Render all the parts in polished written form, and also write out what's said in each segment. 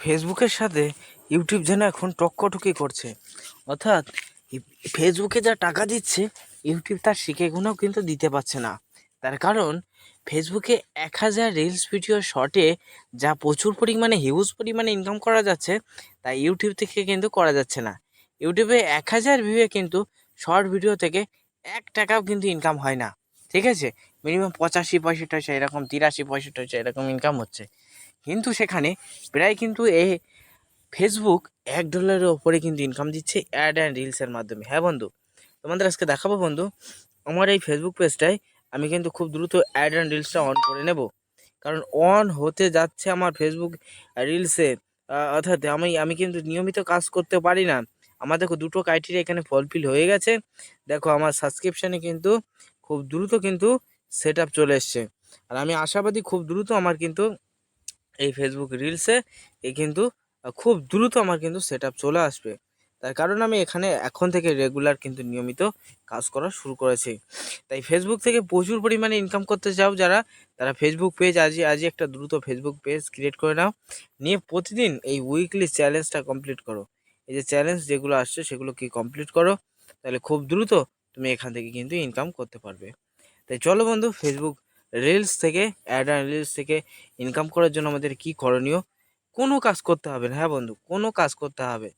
ফেসবুকের সাথে ইউটিউব যেন এখন টক্কটুকি করছে। অর্থাৎ ফেসবুকে যা টাকা দিচ্ছে ইউটিউব তার শিখে গুণেও কিন্তু দিতে পারছে না। তার কারণ ফেসবুকে 1000 রিলস ভিডিও শর্টে যা প্রচুর পরিমাণে হিউজ পরিমাণে ইনকাম করা যাচ্ছে তা ইউটিউব থেকে কিন্তু করা যাচ্ছে না। ইউটিউবে 1000 ভিউয়ে কিন্তু শর্ট ভিডিও থেকে 1 টাকাও কিন্তু ইনকাম হয় না। ঠিক আছে, মিনিমাম 85 পয়সা এরকম 83 65 এরকম ইনকাম হচ্ছে। কিন্তু সেখানে প্রায় কিন্তু ফেসবুক $1 ওপরে কিন্তু ইনকাম দিচ্ছে অ্যাড অ্যান্ড রিলসের মাধ্যমে। হ্যাঁ বন্ধু, তোমাদের আজকে দেখাবো বন্ধু আমার এই ফেসবুক পেজটায় আমি কিন্তু খুব দ্রুত অ্যাড অ্যান্ড রিলসটা অন করে নেব। কারণ অন হতে যাচ্ছে আমার ফেসবুক রিলসে। অর্থাৎ আমি আমি কিন্তু নিয়মিত কাজ করতে পারি না। আমার দেখো দুটো ক্রাইটেরিয়া এখানে ফুলফিল হয়ে গেছে। দেখো আমার সাবস্ক্রিপশানে কিন্তু খুব দ্রুত কিন্তু সেট আপ চলে এসছে। আর আমি আশাবাদী খুব দ্রুত আমার কিন্তু এই ফেসবুক রিলসে কিন্তু খুব দ্রুত আমার কিন্তু সেট আপ চলে আসবে। তার কারণ আমি এখানে এখন থেকে রেগুলার কিন্তু নিয়মিত কাজ করা শুরু করেছি। তাই ফেসবুক থেকে প্রচুর পরিমাণে ইনকাম করতে চাও যারা, তারা ফেসবুক পেজ আজই একটা দ্রুত ফেসবুক পেজ ক্রিয়েট করে নাও। নিয়ে প্রতিদিন এই উইকলি চ্যালেঞ্জটা কমপ্লিট করো। এই যে চ্যালেঞ্জ যেগুলো আসছে সেগুলো কি কমপ্লিট করো, তাহলে খুব দ্রুত তুমি এখান থেকে কিন্তু ইনকাম করতে পারবে। তাই চলো বন্ধু, ফেসবুক রিলস থেকে অ্যাড অ্যান্ড রিলস থেকে ইনকাম করার জন্য আমাদের কি করণীয়? কোনো কাজ করতে হবে না। হ্যাঁ বন্ধু, কোনো কাজ করতে হবে,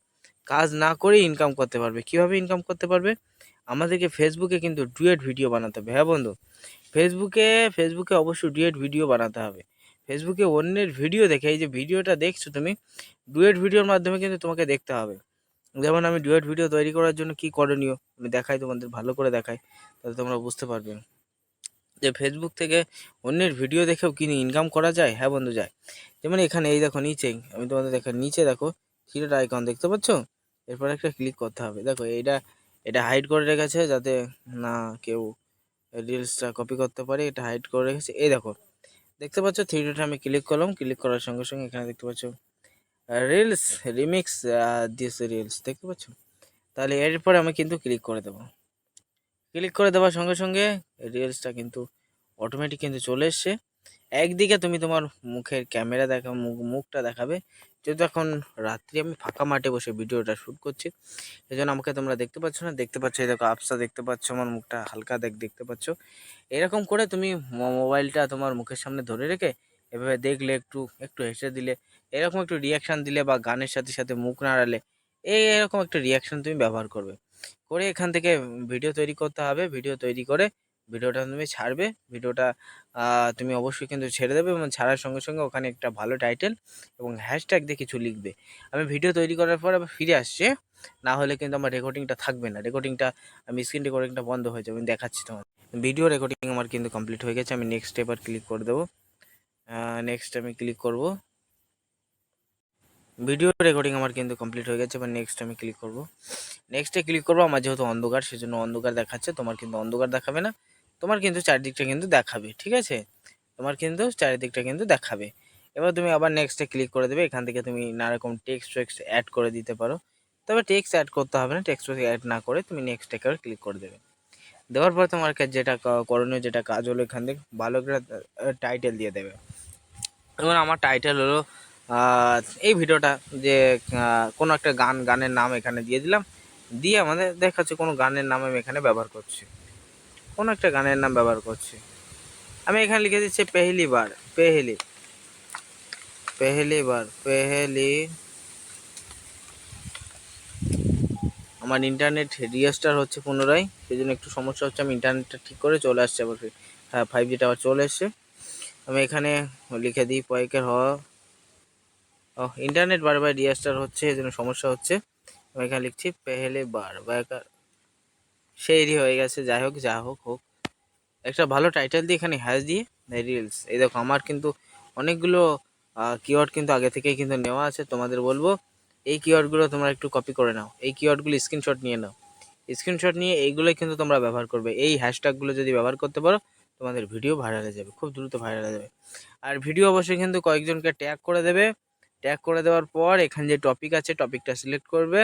কাজ না করে ইনকাম করতে পারবে। কিভাবে ইনকাম করতে পারবে? আমাদেরকে ফেসবুকে কিন্তু ডুয়েট ভিডিও বানাতে হবে। হ্যাঁ বন্ধু, ফেসবুকে ফেসবুকে অবশ্যই ডুয়েট ভিডিও বানাতে হবে। ফেসবুকে অন্যের ভিডিও দেখে, এই যে ভিডিওটা দেখছো তুমি, ডুয়েট ভিডিওর মাধ্যমে কিন্তু তোমাকে দেখতে হবে। যেমন আমি ডুয়েট ভিডিও তৈরি করার জন্য কি করণীয় আমি দেখাই, তোমাদের ভালো করে দেখাই, তাহলে তোমরা বুঝতে পারবে যে ফেসবুক থেকে অন্যের ভিডিও দেখেও কি ইনকাম করা যায়। হ্যাঁ বন্ধু, যায়। যেমন এখানে এই দেখো নিচেই আমি তোমাদের দেখো, নিচে দেখো থ্রিডট আইকন দেখতে পাচ্ছ, এরপর একটা ক্লিক করতে হবে। দেখো এটা এটা হাইড করে রেখেছে যাতে না কেউ রিলসটা কপি করতে পারে, এটা হাইড করে রেখেছে। এই দেখো দেখতে পাচ্ছ থ্রিডটে আমি ক্লিক করলাম, ক্লিক করার সঙ্গে সঙ্গে এখানে দেখতে পাচ্ছ রিলস রিমিক্স দিস রিলস দেখতে পাচ্ছ। তাহলে এরপরে আমি কিন্তু ক্লিক করে দেবো। ক্লিক করে দেওয়ার সঙ্গে সঙ্গে রিলসটা কিন্তু অটোমেটিক কিন্তু চলে এসছে। একদিকে তুমি তোমার মুখের ক্যামেরা দেখা মুখটা দেখাবে, যেহেতু এখন রাত্রি আমি ফাঁকা মাঠে বসে ভিডিওটা শ্যুট করছি, এই জন্য আমাকে তোমরা দেখতে পাচ্ছ না। দেখতে পাচ্ছ এই দেখো আপসা দেখতে পাচ্ছ, আমার মুখটা হালকা দেখতে পাচ্ছ। এরকম করে তুমি মোবাইলটা তোমার মুখের সামনে ধরে রেখে এভাবে দেখলে, একটু একটু হেসে দিলে, এরকম একটু রিয়াকশান দিলে বা গানের সাথে সাথে মুখ নাড়ালে এরকম একটা রিয়াকশান তুমি ব্যবহার করবে। করে এখান থেকে ভিডিও তৈরি করতে হবে। ভিডিও তৈরি করে ভিডিওটা তুমি ছাড়বে। ভিডিওটা তুমি অবশ্যই কিন্তু ছেড়ে দেবে এবং ছাড়ার সঙ্গে সঙ্গে ওখানে একটা ভালো টাইটেল এবং হ্যাশট্যাগ দিয়ে কিছু লিখবে। আমি ভিডিও তৈরি করার পর আবার ফিরে আসছি, না হলে কিন্তু আমার রেকর্ডিংটা থাকবে না। রেকর্ডিংটা আমি স্ক্রিন রেকর্ডিংটা বন্ধ হয়ে যাবে। আমি দেখাচ্ছি তোমার ভিডিও রেকর্ডিং আমার কিন্তু কমপ্লিট হয়ে গেছে। আমি নেক্সট এবার ক্লিক করে দেবো। নেক্সট আমি ক্লিক করব। ভিডিও রেকর্ডিং আমার কিন্তু কমপ্লিট হয়ে গেছে। এবার নেক্সট আমি ক্লিক করব। নেক্সটে ক্লিক করবো। আমার যেহেতু অন্ধকার সেজন্য অন্ধকার দেখাচ্ছে, তোমার কিন্তু অন্ধকার দেখাবে না, তোমার কিন্তু চারিদিকটা কিন্তু দেখাবে। ঠিক আছে, তোমার কিন্তু চারিদিকটা কিন্তু দেখাবে। এবার তুমি আবার নেক্সটে ক্লিক করে দেবে। এখান থেকে তুমি নানারকম টেক্সট ফেক্সট অ্যাড করে দিতে পারো, তবে টেক্সট অ্যাড করতে হবে না। টেক্সট অ্যাড না করে তুমি নেক্সট একেবারে ক্লিক করে দেবে। দেওয়ার পর তোমার যেটা করণীয়, যেটা কাজ হলো, এখান থেকে ভালো করে টাইটেল দিয়ে দেবে। যেমন আমার টাইটেল হলো এই ভিডিওটা যে কোনো একটা গানের নাম এখানে দিয়ে দিলাম, দিয়ে আমাদের দেখাচ্ছে কোনো গানের নাম আমি এখানে ব্যবহার করছি, কোনো একটা গানের নাম ব্যবহার করছি। আমি এখানে লিখে দিচ্ছি পেহেলি বার, পেহেলি পেহেলি বার পেহেলি। আমার ইন্টারনেট রিস্টার হচ্ছে পুনরায়, সেই জন্য একটু সমস্যা হচ্ছে। আমি ইন্টারনেটটা ঠিক করে চলে আসছে আবার, হ্যাঁ 5Gটা আবার চলে এসছে। আমি এখানে লিখে দিই পয়েকের হওয়া। ইন্টারনেট বারবার রিস্টার হচ্ছে, এই জন্য সমস্যা হচ্ছে। আমি এখানে লিখছি পেহেলে বার বারকার, সেই হয়ে গেছে। যাই হোক হোক, একটা ভালো টাইটেল দিয়ে এখানে হ্যাশ দিয়ে রিলস। এই দেখো আমার কিন্তু অনেকগুলো কিওয়ার্ড কিন্তু আগে থেকেই কিন্তু নেওয়া আছে। তোমাদের বলবো এই কিওয়ার্ডগুলো তোমরা একটু কপি করে নাও, এই কিওয়ার্ডগুলো স্ক্রিনশট নিয়ে নাও। স্ক্রিনশট নিয়ে এইগুলোই কিন্তু তোমরা ব্যবহার করবে। এই হ্যাশট্যাগুলো যদি ব্যবহার করতে পারো, তোমাদের ভিডিও ভাইরাল হয়ে যাবে, খুব দ্রুত ভাইরাল হয়ে যাবে। আর ভিডিও অবশ্যই কিন্তু কয়েকজনকে ট্যাগ করে দেবে। ট্যাগ করে দেওয়ার পর এখানে যে টপিক আছে টপিকটা সিলেক্ট করবে।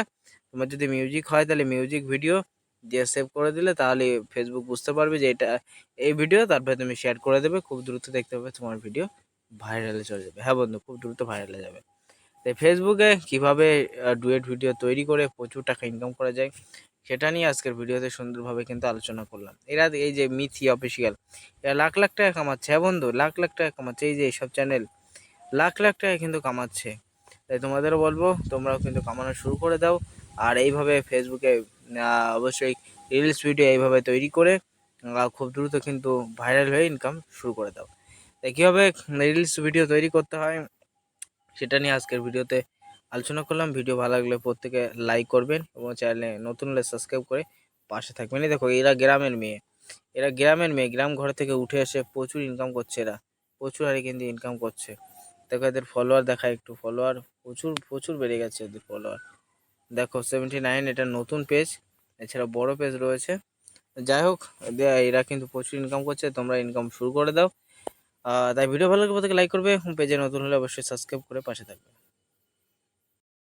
তোমার যদি মিউজিক হয় তাহলে মিউজিক ভিডিও দিয়ে সেভ করে দিলে, তাহলে ফেসবুক বুঝতে পারবে যে এটা এই ভিডিও, তারপরে তুমি শেয়ার করে দেবে। খুব দ্রুত দেখতে পাবে তোমার ভিডিও ভাইরালে চলে যাবে। হ্যাঁ বন্ধু, খুব দ্রুত ভাইরালে যাবে। তাই ফেসবুকে কিভাবে ডুয়েট ভিডিও তৈরি করে প্রচুর টাকা ইনকাম করা যায় সেটা নিয়ে আজকের ভিডিওতে সুন্দরভাবে কিন্তু আলোচনা করলাম। এরা এই যে মিথি অফিসিয়াল, এরা লাখ লাখ টাকা কামাচ্ছে। হ্যাঁ বন্ধু, লাখ লাখ টাকা কামাচ্ছে। এই যে এইসব চ্যানেল লাখ লাখ টাকা কিন্তু কামাচ্ছে। তাই তোমাদেরও বলবো তোমরাও কিন্তু কামানো শুরু করে দাও। আর এইভাবে ফেসবুকে অবশ্যই রিলস ভিডিও এইভাবে তৈরি করে খুব দ্রুত কিন্তু ভাইরাল হয়ে ইনকাম শুরু করে দাও। তাই কীভাবে রিলস ভিডিও তৈরি করতে হয় সেটা নিয়ে আজকের ভিডিওতে আলোচনা করলাম। ভিডিও ভালো লাগলে প্রত্যেকে লাইক করবেন এবং চ্যানেলে নতুন হলে সাবস্ক্রাইব করে পাশে থাকবেন। এই দেখো এরা গ্রামের মেয়ে, এরা গ্রামের মেয়ে, গ্রাম ঘর থেকে উঠে এসে প্রচুর ইনকাম করছে। এরা প্রচুর হারে কিন্তু ইনকাম করছে। দেখো এদের ফলোয়ার দেখায় একটু, ফলোয়ার প্রচুর প্রচুর বেড়ে গেছে এদের ফলোয়ার। দেখো 79, এটা নতুন পেজ, এছাড়া বড় পেজ রয়েছে। যাই হোক, এরা কিন্তু প্রচুর ইনকাম করছে, তোমরা ইনকাম শুরু করে দাও। তাই ভিডিও ভালো লাগলে প্রত্যেকে লাইক করবে, পেজে নতুন হলে অবশ্যই সাবস্ক্রাইব করে পাশে থাকবে।